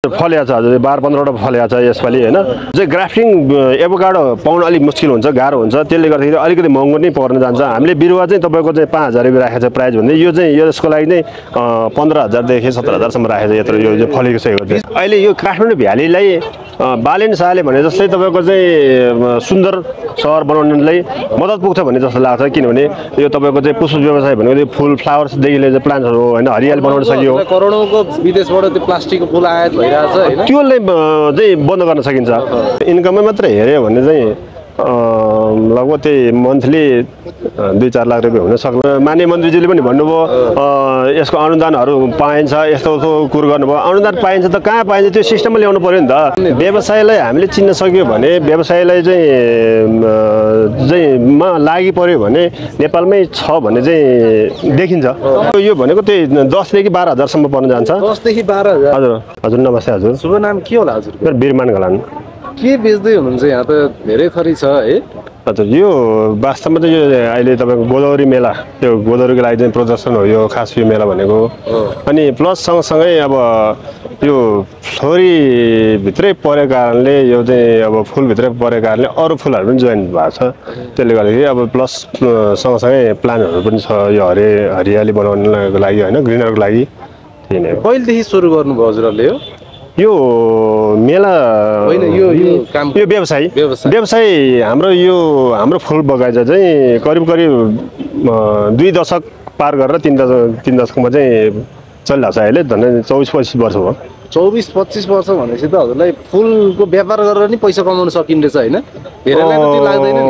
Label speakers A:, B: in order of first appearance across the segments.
A: फलेको छ हजुर 12-15 वटा फलेको छ यसपालि हैन चाहिँ ग्राफ्टिङ एभोकाडो पाउन अलि मुस्किल हुन्छ गाह्रो हुन्छ त्यसले गर्दाखेरि अलिकति महँगो नै पर्न जान्छ हामीले बिरुवा चाहिँ तपाईको चाहिँ 5000 रुपैयाँ राखेको छ प्राइस भन्दै यो चाहिँ यसको लागि चाहिँ 15000 देखि 17000 सम्म राखेको छ यत्रो यो फलेको छ यो चाहिँ अहिले यो काठमाडौँ भ्यालीलाई बालेन शाहले भने जस्तै तपाईको चाहिँ सुन्दर सहर बनाउनलाई मद्दत पुग्छ भन्ने जस्तो लाग्छ किनभने यो तपाईको चाहिँ पुष्प व्यवसाय भनेको फुल फ्लावर्स देखि लिएर प्लान्टहरु हैन हरियाली बनाउन सकियो
B: करोडौंको विदेशबाट त्यो प्लास्टिकको फुल आयात भइरहेछ हैन
A: त्यसलाई चाहिँ बन्द गर्न सकिन्छ इन्कममै मात्र हेर्यो भने चाहिँ लगभग त्यही मन्थली 2-4 लाख रुपैयाँ हुन सक्ला माननीय मन्त्रीजीले पनि भन्नुभयो यसको अनुदानहरू पाइन्छ यस्तो कुरो गर्नुभयो अनुदान पाइन्छ त कहाँ पाइन्छ त्यो सिस्टममा ल्याउनु पर्यो नि त व्यवसायलाई हामीले चिन्न सक्यो भने व्यवसायलाई चाहिँ मा लागि पर्यो भने नेपालमै छ भन्ने चाहिँ देखिन्छ यो भनेको त्यही 10 देखि 12000 सम्म पर्न जान्छ
B: 10 देखि 12000
A: हजुर हजुर नमस्ते हजुर
B: शुभ नाम के होला हजुर
A: बिरमान गलान
B: के बेच्दै हुनुहुन्छ यहाँ त धेरै थरी छ है
A: हजुर यो वास्तवमा चाहिँ यो अहिले तपाईको गोदावरी मेला यो गोदावरीको लागि चाहिँ प्रदर्शन हो यो खास यो मेला भनेको अनि प्लस सँगसँगै अब यो फ्लोरी भित्रै परेको कारणले यो चाहिँ अब फुल भित्रै परेको कारणले अरु फुलहरु पनि जोइन भएको छ त्यसले गर्दाखेरि अब प्लस सँगसँगै प्लान्टहरु पनि छ यो हरियाली बनाउनको लागि हैन ग्रिनरको लागि त्यही नै
B: कहिलेदेखि सुरु गर्नुभयो हजुरले
A: यो मेला
B: होइन यो काम
A: यो व्यवसाय हाम्रो फुल बगैँचा चाहिँ करिब 2 दशक पार गरेर 3 दशकमा चाहिँ चलिरहेको छ अहिले झन् 24-25 वर्ष भयो
B: 24-25 वर्ष भनेपछि त हजुरलाई फुलको व्यापार गरेर नि पैसा कमाउन सकिन्छ हैन धेरैलाई त त्यो लाग्दैन नि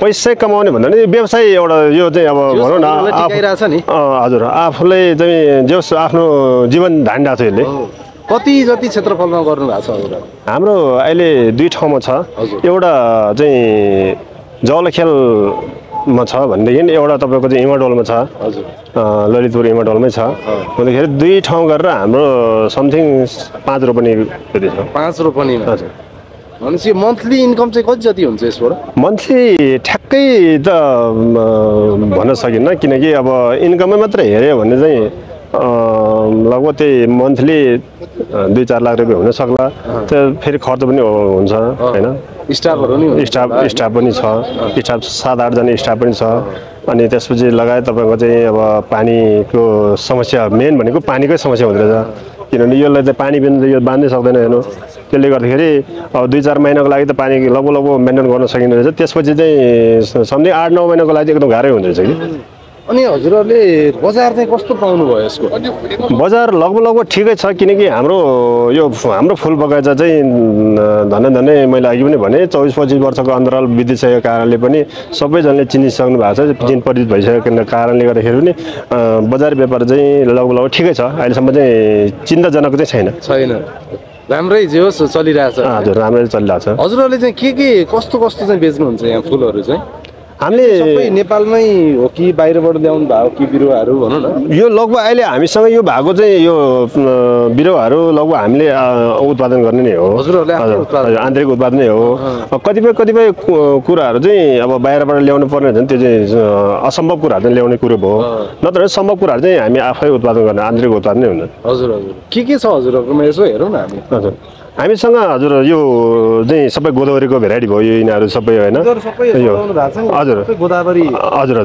A: पैसा कमाउने भन्दा नि व्यवसाय एउटा यो चाहिँ अब भनौँ न
B: टिकाइरहेछ नि
A: हजुर आफूले चाहिँ जस आफ्नो जीवन धानिरहेको छ यसले
B: कति जति क्षेत्रफलमा गर्नु भएको छ हजुर
A: हाम्रो अहिले 2 ठाउँमा छ एउटा चाहिँ जलखेलमा छ भनेदेखि एउटा तपाईको चाहिँ इमाडोलमा छ
B: हजुर
A: ललितपुर इमाडोलमै छ भन्दाखेरि 2 ठाउँ गरेर हाम्रो समथिङ 5 रोपनी जति छ
B: 5 रोपनीमा
A: हजुर
B: भनेपछि मन्थली इन्कम चाहिँ कति जति हुन्छ यसबाट
A: मन्थली ठ्याक्कै त भन्न सकिन्न किनकि अब इन्कममै मात्र हेर्यो भने चाहिँ लगभग त्यही मन्थली 2-4 लाख रुपैयाँ हुन सक्ला त्यो फेरि खर्च पनि हुन्छ हैन
B: स्टाफहरु नि
A: स्टाफ पनि छ स्टाफ 7-8 जना स्टाफ पनि छ अनि त्यसपछि लगायत तपाईको चाहिँ अब पानीको समस्या मेन भनेको पानीकै समस्या हुँदै रहेछ किनभने यसलाई चाहिँ पानी बिना यो बाँध्नै सक्दैन हेर्नु त्यसले गर्दाखेरि अब 2-4 महिनाको लागि त पानी लगभग मेन्टेन गर्न सकिने रहेछ त्यसपछि चाहिँ समथिङ 8-9 महिनाको लागि एकदम गाह्रै हुँदै रहेछ कि
B: अनि हजुरहरुले बजार चाहिँ कस्तो पाउनु भयो यसको
A: बजार लगभग ठिकै छ किनकि हाम्रो फुल बगैँचा चाहिँ धन्नै मैले अघि पनि भने 24-25 वर्षको अन्तराल बितिसकेको कारणले पनि सबैजनाले चिनिसक्नु भएको छ चिन परिचित भइसकेको कारणले गर्दाखेरि पनि बजार व्यापार चाहिँ लगभग ठिकै छ अहिलेसम्म चाहिँ चिन्ताजनक चाहिँ
B: छैन राम्रै जे होस् चलिरहेछ
A: हजुर राम्रै चलिरहेछ
B: हजुरहरुले चाहिँ के कस्तो चाहिँ बेच्नुहुन्छ यहाँ फुलहरु चाहिँ
A: हामीले
B: सबै नेपालमै हो कि बाहिरबाट ल्याउनु भएको कि बिरुवाहरू भनौँ न
A: यो लगभग अहिले हामीसँग यो भएको चाहिँ यो बिरुवाहरू लगभग हामीले उत्पादन गर्ने नै हो हजुरहरुले आन्तरिक उत्पादन नै हो कतिपय कुराहरू चाहिँ अब बाहिरबाट ल्याउनु पर्ने हुन्छ त्यो चाहिँ असम्भव कुराहरू चाहिँ ल्याउने कुरो भयो नत्र सम्भव कुराहरू चाहिँ हामी आफै उत्पादन गर्ने आन्तरिक उत्पादन नै हुन्छ
B: हजुर के छ हजुरहरुकोमा यसो हेरौँ न हामी
A: हजुर हामीसँग हजुर यो चाहिँ सबै गोदावरीको भेराइटी भयो यो यिनीहरू सबै हैन हजुर
B: गोदावरी
A: हजुर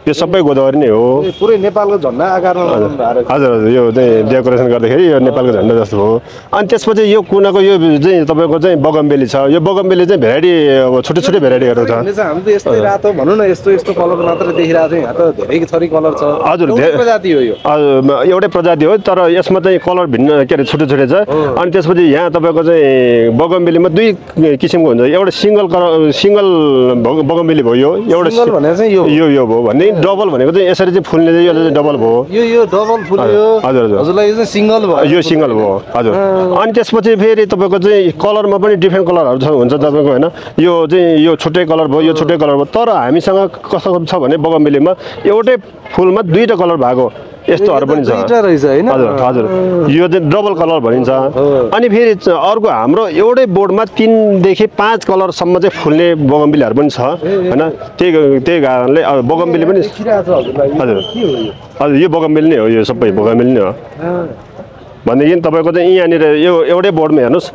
A: यो सबै गोदावरी नै हो
B: पुरै नेपालको झण्डा आकारमा
A: हजुर यो चाहिँ डेकोरेसन गर्दाखेरि यो नेपालको झण्डा जस्तो हो अनि त्यसपछि यो कुनाको यो चाहिँ तपाईको चाहिँ बगमबेली छ यो बगमबेली चाहिँ भेराइटी अब छुट्टै भेराइटीहरु छ
B: हामी त यस्तै रातो भनौँ न यस्तो कलर मात्र देखिरहेको छ यहाँ त धेरै थरी कलर छ
A: हजुर
B: प्रजाति हो यो
A: एउटै प्रजाति हो तर यसमा चाहिँ कलर भिन्न के अरे छुट्टै छ अनि त्यसपछि यहाँ तपाईको चाहिँ बगमबेलीमा 2 किसिमको हुन्छ एउटा सिंगल बगमबेली भयो एउटा
B: सिंगल भनेको चाहिँ
A: यो भयो भन्ने डबल भनेको चाहिँ यसरी चाहिँ फुल्ने चाहिँ यो डबल भयो
B: यो डबल फुल्यो हजुरलाई यो चाहिँ सिंगल भयो
A: यो सिंगल भयो हजुर अनि त्यसपछि फेरि तपाईको चाहिँ कलरमा पनि डिफ्रेन्ट कलरहरु हुन्छ तपाईको हैन यो चाहिँ यो छुट्टै कलर भयो यो छुट्टै कलर भयो तर हामीसँग कस्तो छ भने बगमबेलीमा एउटै फुलमा 2टा कलर भएको यस्तोहरु पनि छ हजुर यो चाहिँ डबल कलर भनिन्छ अनि फेरि अर्को हाम्रो एउटै बोर्डमा 3 देखि 5 कलर सम्म चाहिँ फुल्ने बगमबेलीहरु पनि छ हैन त्यही कारणले अब बगमबेली पनि हजुर यो बगमबेली नै हो यो सबै बगमबेली नै हो भनेदेखि तपाईँको चाहिँ यहाँनिर यो एउटै बोर्डमा हेर्नुहोस्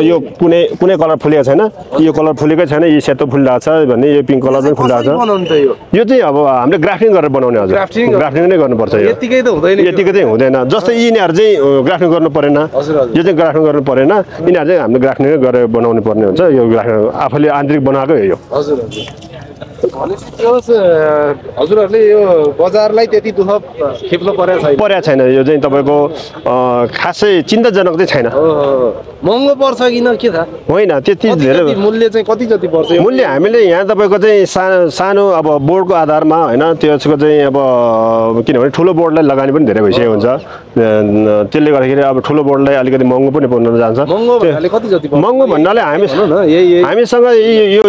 A: यो कुनै कलर फुलेको छैन यो कलर फुलेकै छैन यो सेतो फुलिरहेको छ भने यो पिङ्क कलर पनि फुलिरहेको छ यो चाहिँ अब हामीले ग्राफ्टिङ गरेर बनाउने हजुर ग्राफ्टिङ नै गर्नुपर्छ यो
B: यतिकै त हुँदैन
A: यतिकै चाहिँ हुँदैन जस्तै यिनीहरू चाहिँ ग्राफ्टिङ गर्नु परेन यो चाहिँ ग्राफ्टिङ गर्नु परेन यिनीहरू चाहिँ हामीले ग्राफ्टिङ गरेर बनाउनु पर्ने हुन्छ यो ग्राफ्टिङ आफूले आन्तरिक बनाएको हो यो
B: हजुर हजुरहरूले यो बजारलाई त्यति दुःख खेप्नु
A: परेको छैन यो चाहिँ तपाईँको खासै चिन्ताजनक चाहिँ छैन
B: महँगो पर्छ किन के थाहा
A: होइन त्यति धेरै
B: मूल्य चाहिँ कति जति पर्छ
A: मूल्य हामीले यहाँ तपाईँको चाहिँ सानो अब बोर्डको आधारमा होइन त्यसको चाहिँ अब किनभने ठुलो बोर्डलाई लगानी पनि धेरै भइसकेको हुन्छ त्यसले गर्दाखेरि अब ठुलो बोर्डलाई अलिकति महँगो पनि पर्न जान्छ महँगो भन्नाले हामीसँग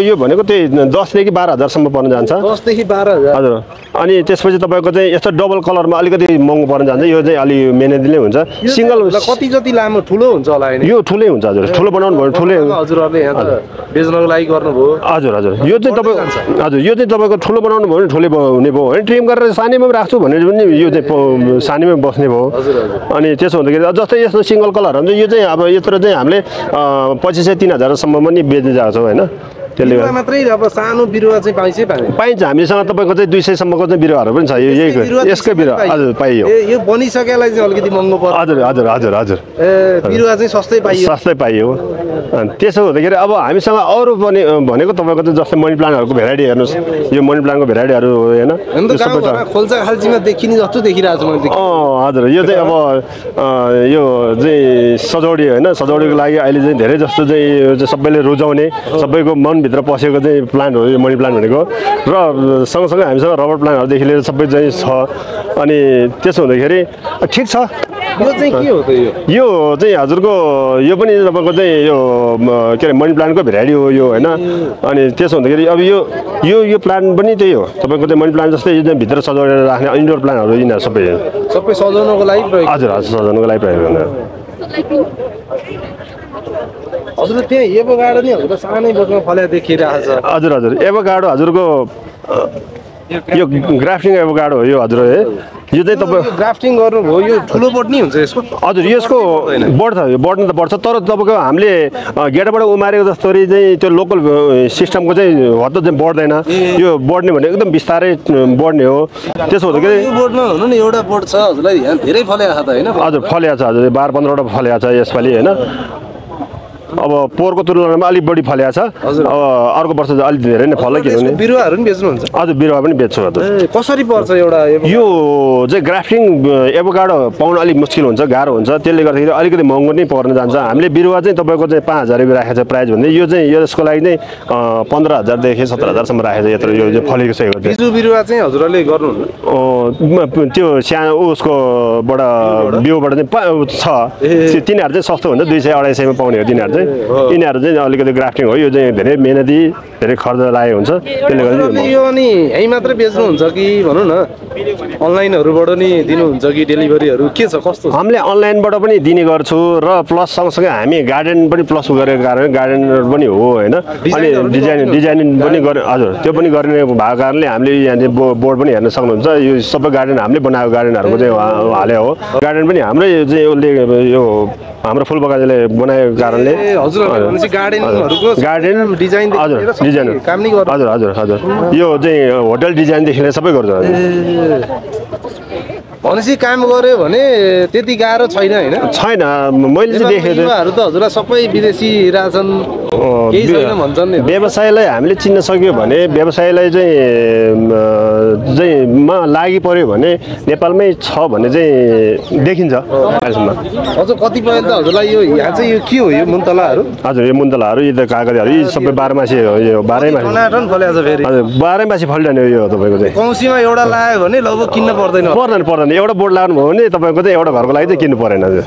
A: यो भनेको त्यही 10 देखि 12,000सम्म पर्न जान्छ
B: 10 देखि 12,000
A: हजुर अनि त्यसपछि तपाईँको चाहिँ यस्तो डबल कलरमा अलिकति महँगो पर्न जान्छ यो चाहिँ अलि मेहनती नै हुन्छ सिङ्गल
B: कति जति लामो ठुलो हुन्छ होला
A: यो ठुलै हुन्छ हजुर ठुलो बनाउनु भयो ठुलै
B: हजुरहरूले यहाँ बेच्नको लागि गर्नुभयो
A: हजुर हजुर यो चाहिँ तपाईँको हजुर यो चाहिँ तपाईँको ठुलो बनाउनु भयो भने ठुलै हुने भयो होइन ट्रिम गरेर सानैमा पनि राख्छु भने पनि यो चाहिँ सानैमा बस्ने भयो अनि त्यसो हुँदाखेरि जस्तै यस्तो सिङ्गल कलर हुन्छ यो चाहिँ अब यत्रो चाहिँ हामीले 2500-3000सम्म पनि बेच्दै जाएको छौँ होइन त्यसले
B: मात्रै अब सानो बिरुवा चाहिँ
A: पाइन्छ हामीसँग तपाईँको चाहिँ 200सम्मको चाहिँ बिरुवाहरू पनि छ यो यसकै बिरुवा हजुर पाइयो
B: यो बनिसकेलाई चाहिँ अलिकति महँगो पर्छ
A: हजुर हजुर हजुर हजुर
B: बिरुवा चाहिँ सस्तै
A: पाइयो त्यसो हुँदाखेरि अब हामीसँग अरू पनि भनेको तपाईँको चाहिँ जस्तै मनी प्लान्टहरूको भेराइटी हेर्नुहोस् यो मनी प्लान्टको भेराइटीहरू होइन
B: खोल्चा खाल्चीमा देखिने जस्तो देखिरहेको छु मैले
A: हजुर यो चाहिँ अब यो चाहिँ सजौडी होइन सजौडीको लागि अहिले चाहिँ धेरै जस्तो चाहिँ सबैले रुचाउने सबैको मनभित्र पसेको चाहिँ प्लान्ट हो यो मनी प्लान्ट भनेको र सँगसँगै हामीसँग रबर प्लान्टहरूदेखि लिएर सबै चाहिँ छ अनि त्यसो हुँदाखेरि ठिक छ
B: यो चाहिँ के हो त
A: यो चाहिँ हजुरको यो पनि तपाईँको चाहिँ यो के अरे मनी प्लान्टको भेराइटी हो यो होइन अनि त्यसो हुँदाखेरि अब यो प्लान्ट पनि त्यही हो तपाईँको चाहिँ मनी प्लान्ट जस्तै यो चाहिँ भित्र सजाएर राख्ने इन्डोर प्लान्टहरू यिनीहरू सबै
B: सजाउनको लागि
A: हजुर हजुर सजाउनको लागि प्रयोग गर्नु
B: हजुर त्यहाँ एभोकाडो नि हजुर सानै बोटमा फलेको देखिरहेको छ
A: हजुर हजुर एभोकाडो हजुरको यो ग्राफ्टिङ एभोकाडो हो यो हजुर है यो चाहिँ तपाईँ
B: ग्राफ्टिङ गर्नुभयो यो ठुलो बोट नि हुन्छ यसको
A: हजुर यसको बढ्छ यो बढ्न त बढ्छ तर तपाईँको हामीले गेटबाट उमारेको जस्तरी चाहिँ त्यो लोकल सिस्टमको चाहिँ हद चाहिँ बढ्दैन यो बढ्ने भने एकदम बिस्तारै बढ्ने हो त्यसो हुँदाखेरि
B: यो बोटमा हुनु नि एउटा बोट छ हजुरलाई यहाँ धेरै फलेको छ त होइन
A: हजुर फलेको छ हजुर 12-15वटा फलेको छ यसपालि होइन अब पोहोरको तुलनामा अलिक बढी फलेको छ अब अर्को वर्ष चाहिँ अलिक धेरै नै फल्यो किनभने
B: बिरुवाहरू पनि बेच्नुहुन्छ
A: हजुर बिरुवा पनि बेच्छु हजुर
B: कसरी पर्छ एउटा
A: यो चाहिँ ग्राफ्टिङ एभोकाडो पाउन अलिक मुस्किल हुन्छ गाह्रो हुन्छ त्यसले गर्दाखेरि अलिकति महँगो नै पर्न जान्छ हामीले बिरुवा चाहिँ तपाईँको चाहिँ 5,000 रुपियाँ राखेको छ प्राइस भन्दै यो चाहिँ यसको लागि चाहिँ 15,000 देखि 17,000सम्म राखेको छ यत्रो यो चाहिँ फलेको छ यो
B: बिजु बिरुवा चाहिँ हजुरहरूले गर्नुहुन्न
A: त्यो सानो उसकोबाट बिउबाट चाहिँ छ तिनीहरू चाहिँ सस्तो हुन्छ 200-250 मा पाउने हो तिनीहरू चाहिँ यिनीहरू चाहिँ अलिकति ग्राफ्टिङ हो यो चाहिँ धेरै मेहनती धेरै खर्च लागेको हुन्छ त्यसले गर्दा
B: यो अनि यहीँ मात्रै बेच्नुहुन्छ कि भनौँ न अनलाइनहरूबाट नि दिनुहुन्छ कि डेलिभरीहरू के छ कस्तो
A: हामीले अनलाइनबाट पनि दिने गर्छु र प्लस सँगसँगै हामी गार्डन पनि प्लस गरेको कारण गार्डनर पनि हो होइन अनि डिजाइनिङ पनि गर्ने हजुर त्यो पनि गर्ने भएको कारणले हामीले यहाँ चाहिँ बोर्ड पनि हेर्न सक्नुहुन्छ यो सबै गार्डन हामीले बनाएको गार्डनहरूको चाहिँ हाल्यो हो गार्डन पनि हाम्रै चाहिँ उसले यो हाम्रो फुल बगैँचाले बनाएको कारणले
B: गार्डन डिजाइन
A: हजुर डिजाइन हजुर हजुर हजुर यो चाहिँ होटल डिजाइनदेखि लिएर सबै गर्छ
B: भनेपछि काम गर्यो भने त्यति गाह्रो छैन होइन
A: छैन मैले चाहिँ देखेँ
B: त हजुरलाई सबै विदेशी रहेछन् केही छैन भन्छन् नि
A: व्यवसायलाई हामीले चिन्न सक्यो भने व्यवसायलाई चाहिँ मा लागि पर्यो भने नेपालमै छ भन्ने चाहिँ देखिन्छ अहिलेसम्म
B: हजुर कतिपय त हजुरलाई यो यहाँ चाहिँ यो के हो यो मुन्तलाहरू
A: हजुर यो मुन्तलाहरू यो त कागजहरू यी सबै 12 मासी हो यो 12 मासी
B: टनाटन फलेको छ फेरि
A: हजुर 12 मासी फलिरहने हो यो तपाईँको चाहिँ
B: कौसीमा एउटा लाग्यो भने लगभग किन्न पर्दैन
A: एउटा बोर्ड लाग्नु भयो भने तपाईँको चाहिँ एउटा घरको लागि चाहिँ किन्नु परेन हजुर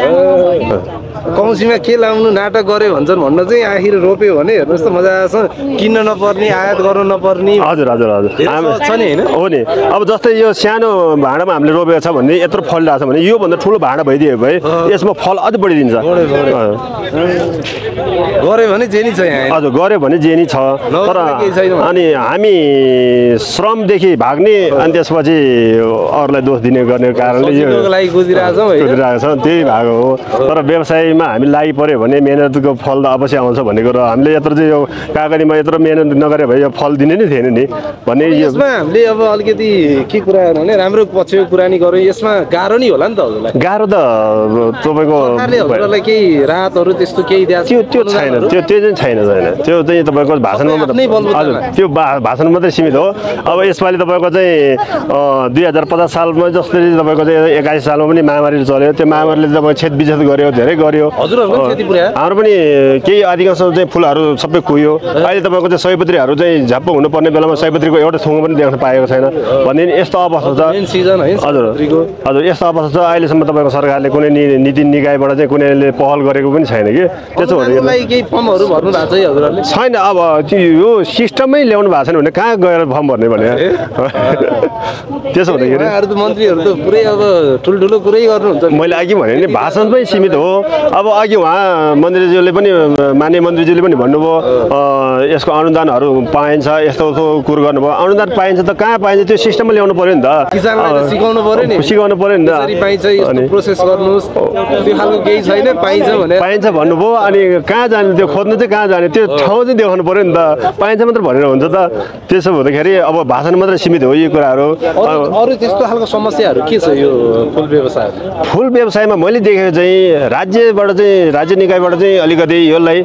B: कौसीमा के लाउनु नाटक गर्यो भन्छन् भन्न चाहिँ आखिर रोप्यो भने हेर्नुहोस् त मजा आएछ किन्न नपर्ने आयात गर्नु नपर्ने
A: हजुर हजुर हजुर
B: छ नि होइन
A: हो नि अब जस्तै यो सानो भाँडामा हामीले रोपेको छ भने यत्रो फलिरहेको छ भने योभन्दा ठुलो भाँडा भइदियो भए यसमा फल अझ बढिदिन्छ
B: गऱ्यो भने जेनी छ यहाँ
A: हजुर गऱ्यो भने जेनी छ तर अनि हामी श्रमदेखि भाग्ने अनि त्यसपछि अरूलाई दोष दिने गर्ने कारणले यो
B: लागि कुदिरहेको छौँ
A: कुदिरहेको छ त्यही भएको हो तर व्यवसायमा हामी लागि पर्यो भने मेहनतको फल त अवश्य आउँछ भन्ने कुरो हामीले यत्रो चाहिँ यो कागरीमा यत्रो मेहनत नगरे भए यो फल दिने नै थिएन नि भन्ने
B: यसमा हामीले अब अलिकति के कुरा भने राम्रो पक्षको कुरा नि गरौँ यसमा गाह्रो नि होला नि त हजुरलाई
A: गाह्रो त तपाईँको
B: हजुरलाई केही राहतहरू त्यस्तो केही दिएको
A: त्यो छैन त्यो चाहिँ छैन त्यो चाहिँ तपाईँको भाषणमा हजुर त्यो भाषण मात्रै सीमित हो अब यसपालि तपाईँको चाहिँ 2050 सालमा जसरी तपाईँको चाहिँ 21 सालमा पनि महामारी चल्यो त्यो महामारीले तपाईँ छेद विच्छेद गर्यो धेरै गर्यो हाम्रो पनि केही अधिकांश चाहिँ फुलहरू सबै कुह्यो अहिले तपाईँको चाहिँ सयपत्रीहरू चाहिँ झ्याप्प हुनुपर्ने बेलामा सयपत्रीको एउटा थुङ्गो पनि देख्न पाएको छैन भन्ने यस्तो अवस्था छ हजुर हजुर यस्तो अवस्था छ अहिलेसम्म तपाईँको सरकारले कुनै नीति निकायबाट चाहिँ कुनैले पहल गरेको पनि छैन कि त्यसो भने छैन अब यो सिस्टमै ल्याउनु भएको छैन भने कहाँ गएर फर्म भर्ने भने त्यसो हुँदाखेरि
B: मन्त्रीहरू त पुरै अब ठुल्ठुलो कुरै गर्नुहुन्छ
A: मैले अघि भने नि भाषणमै सीमित हो अब अघि उहाँ मन्त्रीज्यूले पनि माननीय मन्त्रीज्यूले पनि भन्नुभयो यसको अनुदानहरू पाइन्छ यस्तो कुरो गर्नुभयो अनुदान पाइन्छ त कहाँ पाइन्छ त्यो सिस्टममा ल्याउनु पर्यो नि त
B: सिकाउनु पर्यो नि त पाइन्छ यस्तो प्रोसेस गर्नुहोस् त्यो खालको केही छैन पाइन्छ भने
A: पाइन्छ भन्नुभयो अनि कहाँ जाने त्यो खोज्नु चाहिँ कहाँ जाने त्यो ठाउँ चाहिँ देखाउनु पर्यो नि त पाइन्छ मात्र भनेर हुन्छ त त्यसो हुँदाखेरि अब भाषण मात्रै सीमित हो यो कुराहरू
B: अरू त्यस्तो खालको समस्याहरू के छ यो फुल व्यवसाय
A: फुल व्यवसायमा मैले देखेको चाहिँ राज्यबाट चाहिँ राज्य निकायबाट चाहिँ अलिकति यसलाई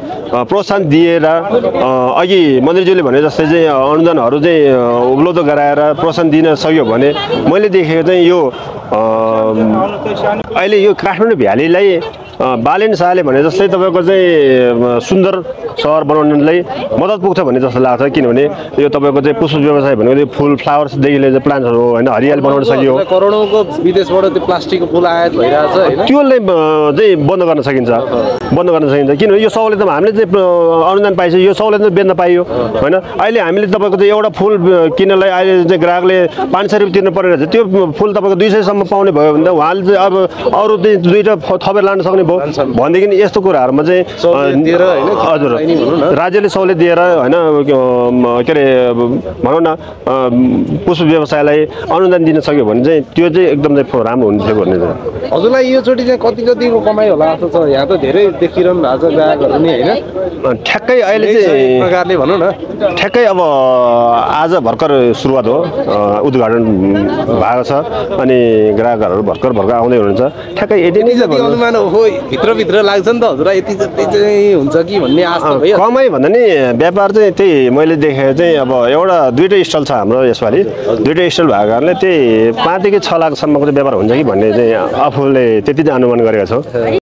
A: प्रोत्साहन दिएर अघि मन्त्रीज्यूले भने जस्तै चाहिँ अनुदानहरू चाहिँ उपलब्ध गराएर प्रोत्साहन दिन सक्यो भने मैले देखेको चाहिँ यो अहिले यो काठमाडौँ भ्यालीलाई बालेन शाहले भने जस्तै तपाईँको चाहिँ सुन्दर सहर बनाउनलाई मद्दत पुग्छ भन्ने जस्तो लाग्छ किनभने यो तपाईँको चाहिँ पुष्प व्यवसाय भनेको त्यो फुल फ्लावर्सदेखि लिएर प्लान्ट्सहरू होइन हरियाली बनाउन सकियो
B: करोडौँको विदेशबाट त्यो प्लास्टिकको फुल आयात भइरहेछ होइन
A: त्यसलाई चाहिँ बन्द गर्न सकिन्छ किनभने यो सहुलियतमा हामीले चाहिँ अनुदान पाइन्छ यो सहुलियतमा बेच्न पाइयो होइन अहिले हामीले तपाईँको चाहिँ एउटा फुल किन्नलाई अहिले चाहिँ ग्राहकले 500 रुपियाँ तिर्नु परेर त्यो फुल तपाईँको 200 सम्म पाउने भयो भने त उहाँले चाहिँ अब अरू चाहिँ दुईवटा थपेर लान सक्ने भयो भनेदेखि यस्तो कुराहरूमा चाहिँ हजुर राज्यले सहुलियत दिएर होइन के अरे भनौँ न पुष्प व्यवसायलाई अनुदान दिन सक्यो भने चाहिँ त्यो चाहिँ एकदम चाहिँ राम्रो हुन्थ्यो भन्ने चाहिँ
B: हजुरलाई योचोटि चाहिँ कतिको कमाइ होला जस्तो छ यहाँ त धेरै देखिरहनु भएको छ ग्राहकहरू नि होइन
A: ठ्याक्कै अहिले चाहिँ
B: प्रकारले भनौँ न
A: ठ्याक्कै अब आज भर्खर सुरुवात हो उद्घाटन भएको छ अनि ग्राहकहरू भर्खर आउँदै हुनुहुन्छ ठ्याक्कै यति नै
B: अनुमान हो भित्रभित्र लाग्छ नि त हजुर यति जति चाहिँ हुन्छ कि भन्ने आशा भयो
A: कमाइ भन्दा नि व्यापार चाहिँ त्यही मैले देखेको चाहिँ अब एउटा 2टा स्टल छ हाम्रो यसपालि 2टा स्टल भएको कारणले त्यही 5 देखि 6 लाखसम्मको चाहिँ व्यापार हुन्छ कि भन्ने चाहिँ आफूले त्यति चाहिँ अनुमान गरेका छौँ।